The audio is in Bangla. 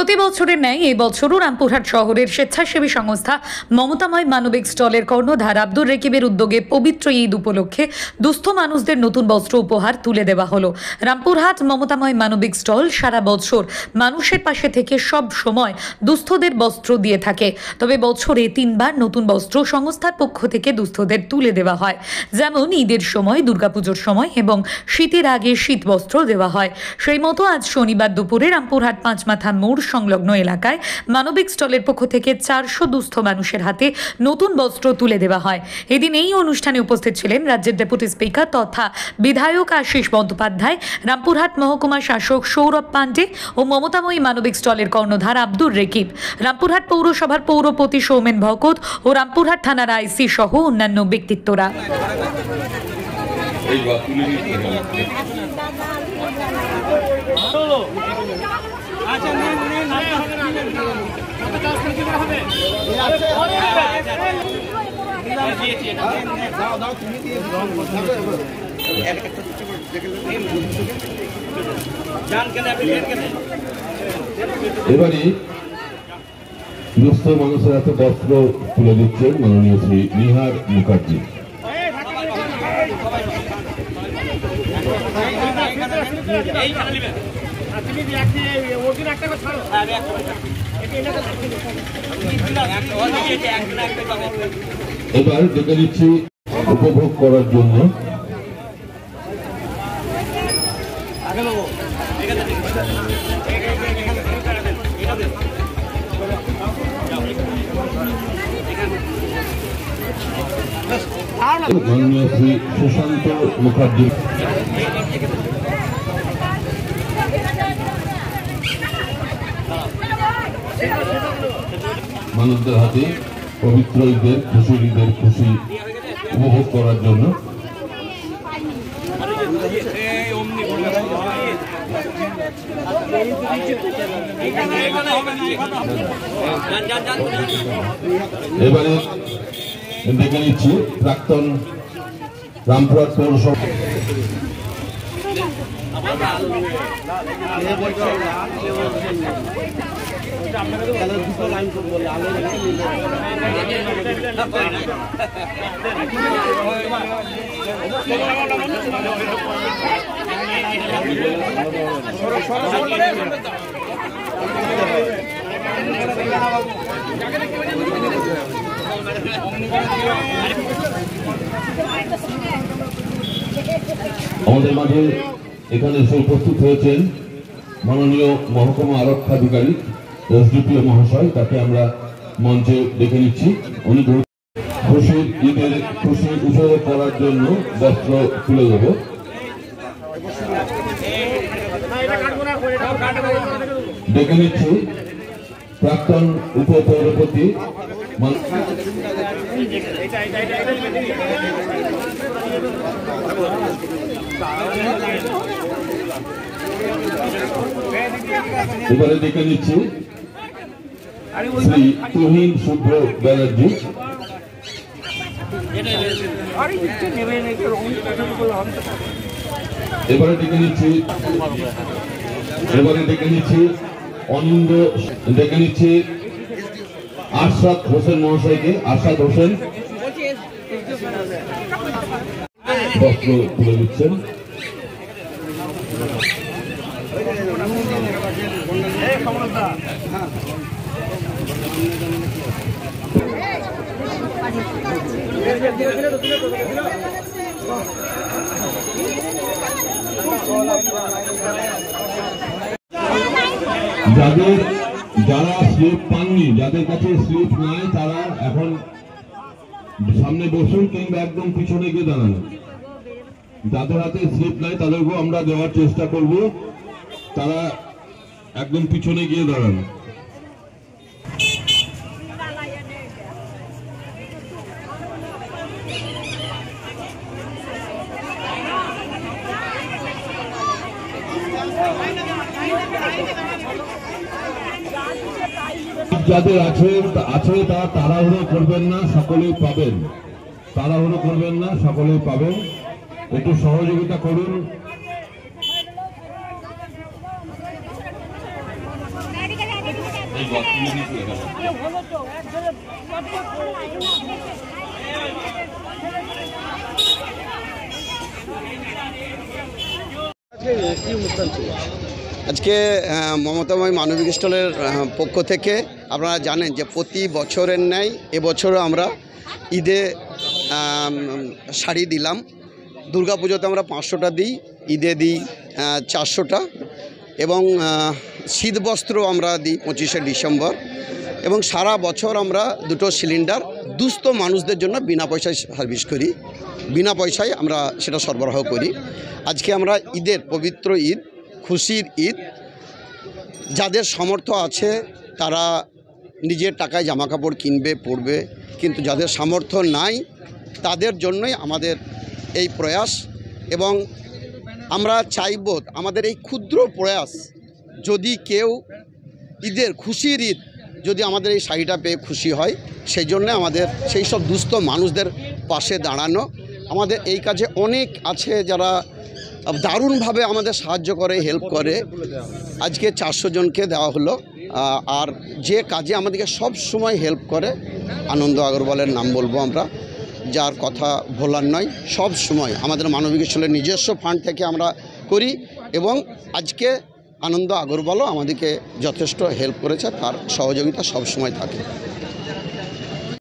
প্রতি বছরের ন্যায় এই বছরও রামপুরহাট শহরের স্বেচ্ছাসেবী সংস্থা মমতাময় মানবিক স্টলের কর্ণধার আব্দুর রেকিবের উদ্যোগে পবিত্র ঈদ উপলক্ষে দুস্থ মানুষদের নতুন বস্ত্র উপহার তুলে দেওয়া হলো। রামপুরহাট মমতাময় মানবিক স্টল সারা বছর মানুষের পাশে থেকে সব সময় দুস্থদের বস্ত্র দিয়ে থাকে। তবে বছরে 3 বার নতুন বস্ত্র সংস্থার পক্ষ থেকে দুস্থদের তুলে দেওয়া হয়, যেমন ঈদের সময়, দুর্গাপুজোর সময় এবং শীতের আগে শীত বস্ত্র দেওয়া হয়। সেই মতো আজ শনিবার দুপুরে রামপুরহাট পাঁচমাথা মোড় সংলগ্ন এলাকায় মানবিক স্টলের পক্ষ থেকে 400 দুস্থ মানুষের হাতে নতুন বস্ত্র তুলে দেওয়া হয়। এদিন এই অনুষ্ঠানে উপস্থিত ছিলেন রাজ্যের ডেপুটি স্পিকার তথা বিধায়ক আশিস বন্দ্যোপাধ্যায়, রামপুরহাট মহকুমা শাসক সৌরভ পান্ডে ও মমতাময়ী মানবিক স্টলের কর্ণধার আব্দুর রেকিব, রামপুরহাট পৌরসভার পৌরপতি সৌমেন ভকত ও রামপুরহাট থানার আইসি সহ অন্যান্য ব্যক্তিত্বরা। এবারে দুস্থ মানুষের হাতে বস্ত্র তুলে দিচ্ছেন মাননীয় শ্রী নিহার মুখার্জি। এবার ডেকে দিচ্ছি উপভোগ করার জন্য মাননীয় শ্রী সুশান্ত মুখার্জি। মানুষদের হাতে পবিত্র ঈদের খুশি উপভোগ করার জন্য এবারে দেখে নিচ্ছি প্রাক্তন রামপুরহাট পৌরসভা আমাদের মাঝে এখানে এসে উপস্থিত হয়েছেন মাননীয় মহকুমা আরক্ষাধিকারী এসডিপিও মহাশয়, তাকে আমরা মঞ্চে ডেকে নিচ্ছি। উনি খুশির ঈদের খুশি উপভোগ করার জন্য বস্ত্র তুলে দেব। ডেকে নিচ্ছি প্রাক্তন উপপৌরপতি এবারে ডেকে নিচ্ছি শ্রী তুহিন শুভ্র ব্যানার্জি। এবারে ডেকে নিচ্ছি অনিন্দ, ডেকে নিচ্ছি আরশাদ হোসেন মহাশয়কে। আরশাদ হোসেন বস্ত্র তুলে দিচ্ছেন। যারা স্লিপ পাননি, যাদের কাছে স্লিপ নাই, তারা এখন সামনে বসুন কিংবা একদম পিছনে গিয়ে দাঁড়ান। যাদের হাতে স্লিপ নাই তাদেরকেও আমরা দেওয়ার চেষ্টা করব, তারা একদম পিছনে গিয়ে দাঁড়ান। যাদের আছে তারা তাড়াহুড়ো করবেন না, সকলেই পাবেন। তাড়াহুড়ো করবেন না, সকলেই পাবেন। একটু সহযোগিতা করুন। এই বস্তুগুলো নিয়ে চলে গেল। আজকে মমতাময় মানবিক স্টলের পক্ষ থেকে আপনারা জানেন যে প্রতি বছরের ন্যায় এবছরও আমরা ঈদে শাড়ি দিলাম। দুর্গাপুজোতে আমরা 500টা দিই, ঈদে দিই 400টা, এবং শীতবস্ত্র আমরা দিই 25শে ডিসেম্বর, এবং সারা বছর আমরা 2টো সিলিন্ডার দুস্থ মানুষদের জন্য বিনা পয়সায় সার্ভিস করি, বিনা পয়সায় আমরা সেটা সরবরাহ করি। আজকে আমরা ঈদের পবিত্র ঈদ, খুশির ঈদ, যাদের সামর্থ্য আছে তারা নিজের টাকায় জামাকাপড় কিনবে, পরবে, কিন্তু যাদের সামর্থ্য নাই তাদের জন্যই আমাদের এই প্রয়াস। এবং আমরা চাইব আমাদের এই ক্ষুদ্র প্রয়াস, যদি কেউ ঈদের খুশির ঈদ যদি আমাদের এই শাড়িটা পেয়ে খুশি হয়, সেই জন্য আমাদের সেই সব দুস্থ মানুষদের পাশে দাঁড়ানো। আমাদের এই কাজে অনেক আছে যারা দারুণভাবে আমাদের সাহায্য করে, হেল্প করে। আজকে 400 জনকে দেওয়া হলো। আর যে কাজে আমাদেরকে সব সময় হেল্প করে, আনন্দ আগরওয়ালের নাম বলবো আমরা, যার কথা ভোলার নয়। সব সময় আমাদের মানবিক স্টলের নিজস্ব ফান্ড থেকে আমরা করি, এবং আজকে আনন্দ আগরওয়ালও আমাদেরকে যথেষ্ট হেল্প করেছে, তার সহযোগিতা সব সময় থাকে।